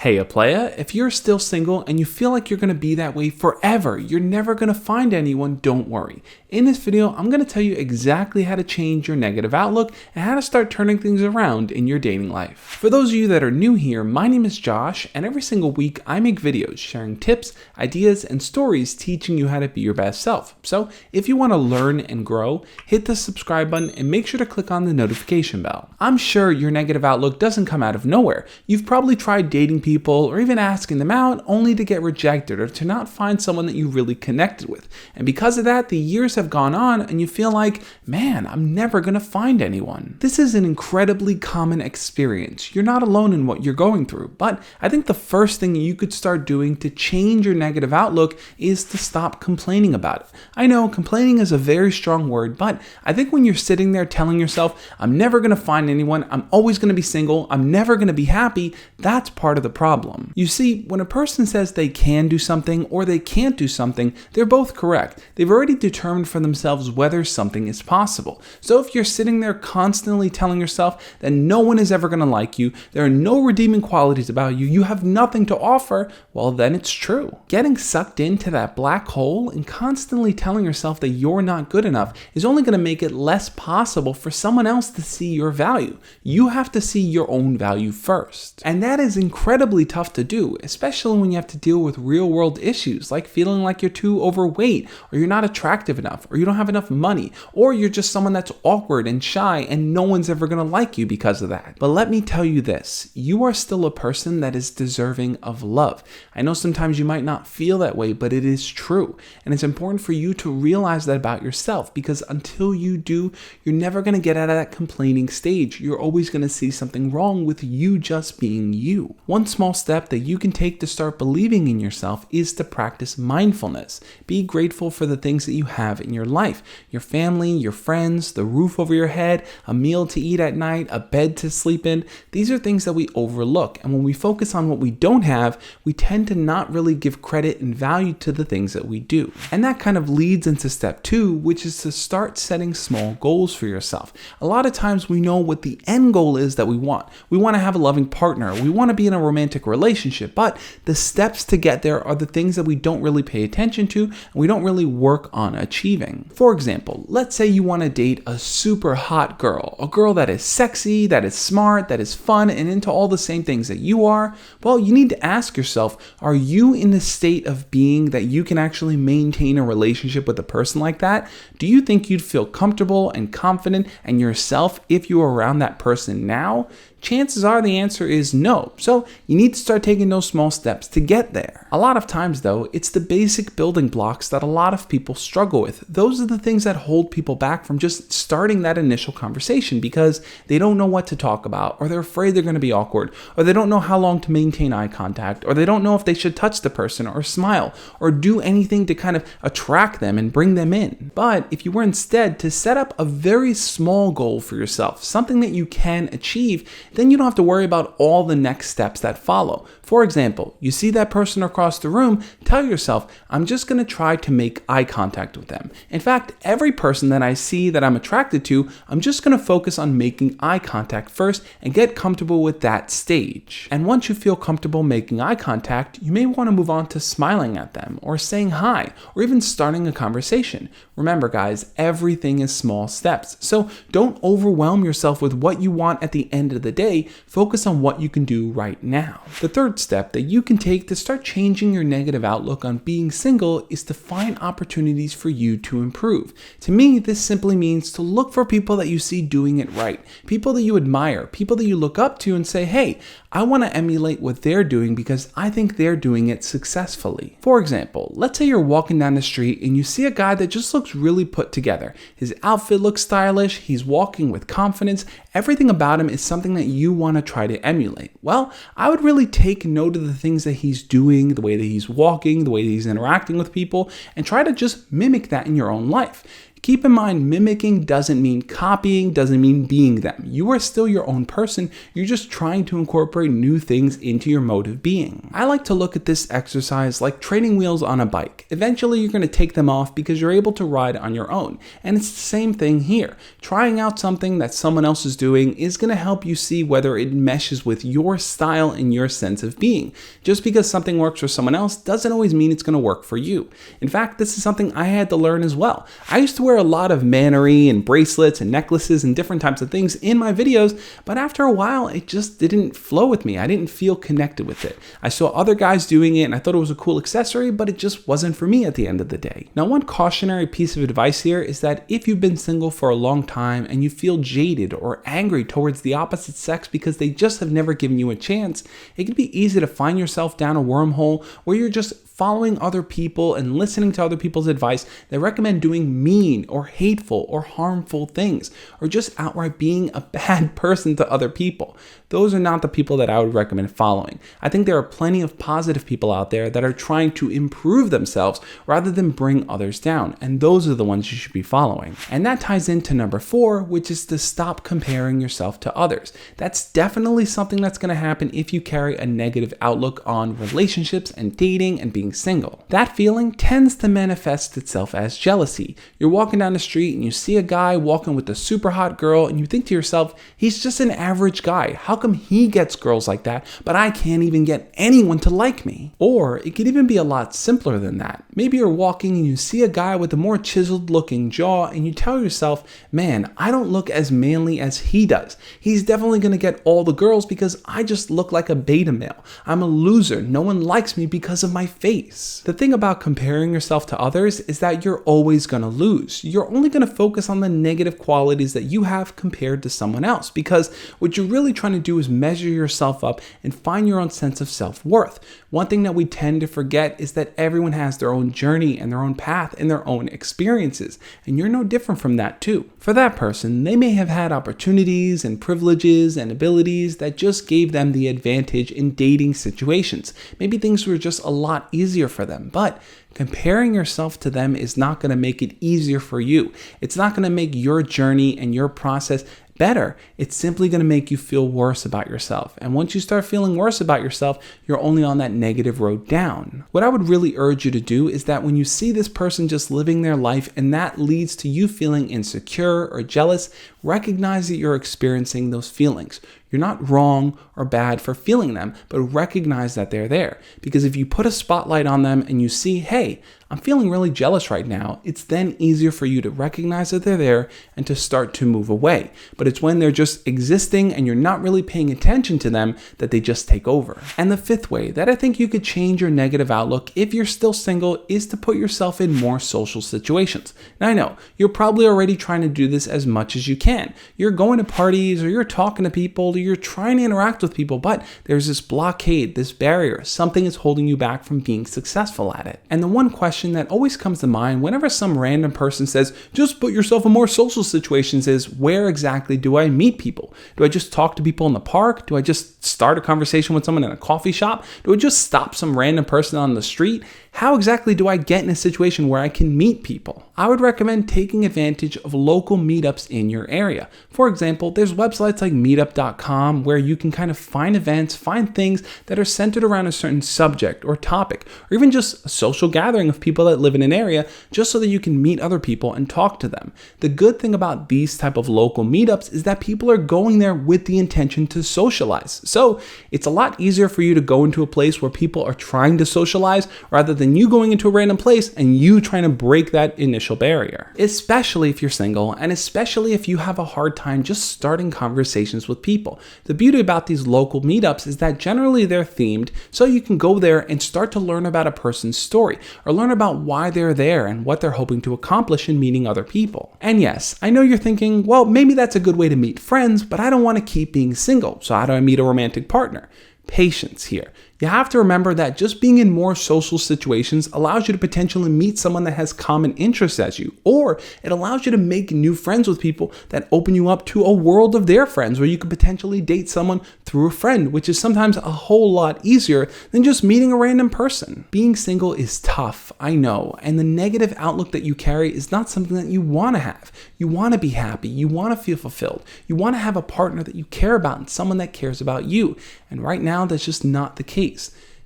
Hey, a playa, if you're still single and you feel like you're going to be that way forever, you're never going to find anyone, don't worry. In this video, I'm going to tell you exactly how to change your negative outlook and how to start turning things around in your dating life. For those of you that are new here, my name is Josh, and every single week I make videos sharing tips, ideas, and stories teaching you how to be your best self. So if you want to learn and grow, hit the subscribe button and make sure to click on the notification bell. I'm sure your negative outlook doesn't come out of nowhere. You've probably tried dating people or even asking them out only to get rejected or to not find someone that you really connected with. And because of that, the years have gone on and you feel like, man, I'm never going to find anyone. This is an incredibly common experience. You're not alone in what you're going through. But I think the first thing you could start doing to change your negative outlook is to stop complaining about it. I know complaining is a very strong word, but I think when you're sitting there telling yourself, I'm never going to find anyone, I'm always going to be single, I'm never going to be happy, that's part of the problem. You see, when a person says they can do something or they can't do something, they're both correct. They've already determined for themselves whether something is possible. So if you're sitting there constantly telling yourself that no one is ever going to like you, there are no redeeming qualities about you, you have nothing to offer, well then it's true. Getting sucked into that black hole and constantly telling yourself that you're not good enough is only going to make it less possible for someone else to see your value. You have to see your own value first. And that is incredibly tough to do, especially when you have to deal with real world issues like feeling like you're too overweight, or you're not attractive enough, or you don't have enough money, or you're just someone that's awkward and shy and no one's ever going to like you because of that. But let me tell you this, you are still a person that is deserving of love. I know sometimes you might not feel that way, but it is true. And it's important for you to realize that about yourself, because until you do, you're never going to get out of that complaining stage. You're always going to see something wrong with you just being you. One small step that you can take to start believing in yourself is to practice mindfulness. Be grateful for the things that you have in your life, your family, your friends, the roof over your head, a meal to eat at night, a bed to sleep in. These are things that we overlook. And when we focus on what we don't have, we tend to not really give credit and value to the things that we do. And that kind of leads into step 2, which is to start setting small goals for yourself. A lot of times we know what the end goal is that we want. We want to have a loving partner. We want to be in a romantic relationship, but the steps to get there are the things that we don't really pay attention to and we don't really work on achieving. For example, let's say you want to date a super hot girl, a girl that is sexy, that is smart, that is fun, and into all the same things that you are. Well, you need to ask yourself, are you in a state of being that you can actually maintain a relationship with a person like that? Do you think you'd feel comfortable and confident and yourself if you were around that person now? Chances are the answer is no. So you need to start taking those small steps to get there. A lot of times though, it's the basic building blocks that a lot of people struggle with. Those are the things that hold people back from just starting that initial conversation because they don't know what to talk about, or they're afraid they're going to be awkward, or they don't know how long to maintain eye contact, or they don't know if they should touch the person or smile or do anything to kind of attract them and bring them in. But if you were instead to set up a very small goal for yourself, something that you can achieve, then you don't have to worry about all the next steps that follow. For example, you see that person across the room, tell yourself, I'm just going to try to make eye contact with them. In fact, every person that I see that I'm attracted to, I'm just going to focus on making eye contact first and get comfortable with that stage. And once you feel comfortable making eye contact, you may want to move on to smiling at them or saying hi or even starting a conversation. Remember guys, everything is small steps. So don't overwhelm yourself with what you want at the end of the day. Focus on what you can do right now. The third step that you can take to start changing your negative outlook on being single is to find opportunities for you to improve. To me, this simply means to look for people that you see doing it right, people that you admire, people that you look up to and say, hey, I want to emulate what they're doing because I think they're doing it successfully. For example, let's say you're walking down the street and you see a guy that just looks really put together. His outfit looks stylish, he's walking with confidence, everything about him is something that you want to try to emulate. Well, I would really take note of the things that he's doing, the way that he's walking, the way that he's interacting with people, and try to just mimic that in your own life. Keep in mind, mimicking doesn't mean copying, doesn't mean being them. You are still your own person, you're just trying to incorporate new things into your mode of being. I like to look at this exercise like training wheels on a bike. Eventually you're going to take them off because you're able to ride on your own. And it's the same thing here. Trying out something that someone else is doing is going to help you see whether it meshes with your style and your sense of being. Just because something works for someone else doesn't always mean it's going to work for you. In fact, this is something I had to learn as well. I used to wear a lot of mannery and bracelets and necklaces and different types of things in my videos, but after a while it just didn't flow with me. I didn't feel connected with it. I saw other guys doing it and I thought it was a cool accessory, but it just wasn't for me at the end of the day. Now, one cautionary piece of advice here is that if you've been single for a long time and you feel jaded or angry towards the opposite sex because they just have never given you a chance, it can be easy to find yourself down a wormhole where you're just following other people and listening to other people's advice that recommend doing mean or hateful or harmful things, or just outright being a bad person to other people. Those are not the people that I would recommend following. I think there are plenty of positive people out there that are trying to improve themselves rather than bring others down, and those are the ones you should be following. And that ties into number 4, which is to stop comparing yourself to others. That's definitely something that's going to happen if you carry a negative outlook on relationships and dating and being single. That feeling tends to manifest itself as jealousy. You're walking down the street and you see a guy walking with a super hot girl and you think to yourself, he's just an average guy. How come he gets girls like that, but I can't even get anyone to like me? Or it could even be a lot simpler than that. Maybe you're walking and you see a guy with a more chiseled looking jaw and you tell yourself, man, I don't look as manly as he does. He's definitely going to get all the girls because I just look like a beta male. I'm a loser. No one likes me because of my face. The thing about comparing yourself to others is that you're always going to lose. You're only going to focus on the negative qualities that you have compared to someone else, because what you're really trying to do is measure yourself up and find your own sense of self-worth. One thing that we tend to forget is that everyone has their own journey and their own path and their own experiences, and you're no different from that too. For that person, they may have had opportunities and privileges and abilities that just gave them the advantage in dating situations. Maybe things were just a lot easier for them, but comparing yourself to them is not going to make it easier for you. It's not going to make your journey and your process better. It's simply going to make you feel worse about yourself. And once you start feeling worse about yourself, you're only on that negative road down. What I would really urge you to do is that when you see this person just living their life and that leads to you feeling insecure or jealous, recognize that you're experiencing those feelings. You're not wrong or bad for feeling them, but recognize that they're there. Because if you put a spotlight on them and you see, hey, I'm feeling really jealous right now, it's then easier for you to recognize that they're there and to start to move away. But it's when they're just existing and you're not really paying attention to them that they just take over. And the 5th way that I think you could change your negative outlook if you're still single is to put yourself in more social situations. Now I know, you're probably already trying to do this as much as you can. You're going to parties or you're talking to people or you're trying to interact with people, but there's this blockade, this barrier, something is holding you back from being successful at it. And the one question that always comes to mind whenever some random person says, just put yourself in more social situations is, where exactly do I meet people? Do I just talk to people in the park? Do I just start a conversation with someone in a coffee shop? Do I just stop some random person on the street? How exactly do I get in a situation where I can meet people? I would recommend taking advantage of local meetups in your area. For example, there's websites like meetup.com where you can kind of find events, find things that are centered around a certain subject or topic, or even just a social gathering of people that live in an area, just so that you can meet other people and talk to them. The good thing about these type of local meetups is that people are going there with the intention to socialize. So it's a lot easier for you to go into a place where people are trying to socialize rather than you going into a random place and you trying to break that initial barrier. Especially if you're single, and especially if you have a hard time just starting conversations with people. The beauty about these local meetups is that generally they're themed, so you can go there and start to learn about a person's story, or learn about why they're there and what they're hoping to accomplish in meeting other people. And yes, I know you're thinking, well, maybe that's a good way to meet friends, but I don't want to keep being single, so how do I meet a romantic partner? patience here. You have to remember that just being in more social situations allows you to potentially meet someone that has common interests as you, or it allows you to make new friends with people that open you up to a world of their friends where you could potentially date someone through a friend, which is sometimes a whole lot easier than just meeting a random person. Being single is tough, I know, and the negative outlook that you carry is not something that you want to have. You want to be happy, you want to feel fulfilled, you want to have a partner that you care about and someone that cares about you, and right now that's just not the case.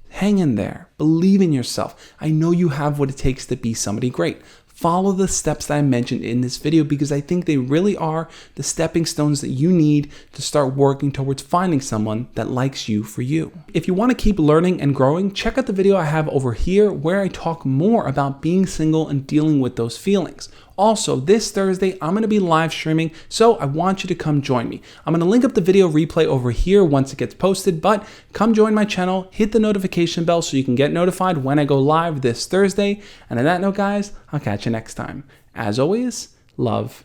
Hang in there. Believe in yourself. I know you have what it takes to be somebody great. Follow the steps that I mentioned in this video because I think they really are the stepping stones that you need to start working towards finding someone that likes you for you. If you want to keep learning and growing, check out the video I have over here where I talk more about being single and dealing with those feelings. Also, this Thursday, I'm going to be live streaming, so I want you to come join me. I'm going to link up the video replay over here once it gets posted, but come join my channel, hit the notification bell so you can get notified when I go live this Thursday. And on that note, guys, I'll catch you next time. As always, love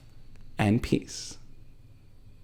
and peace.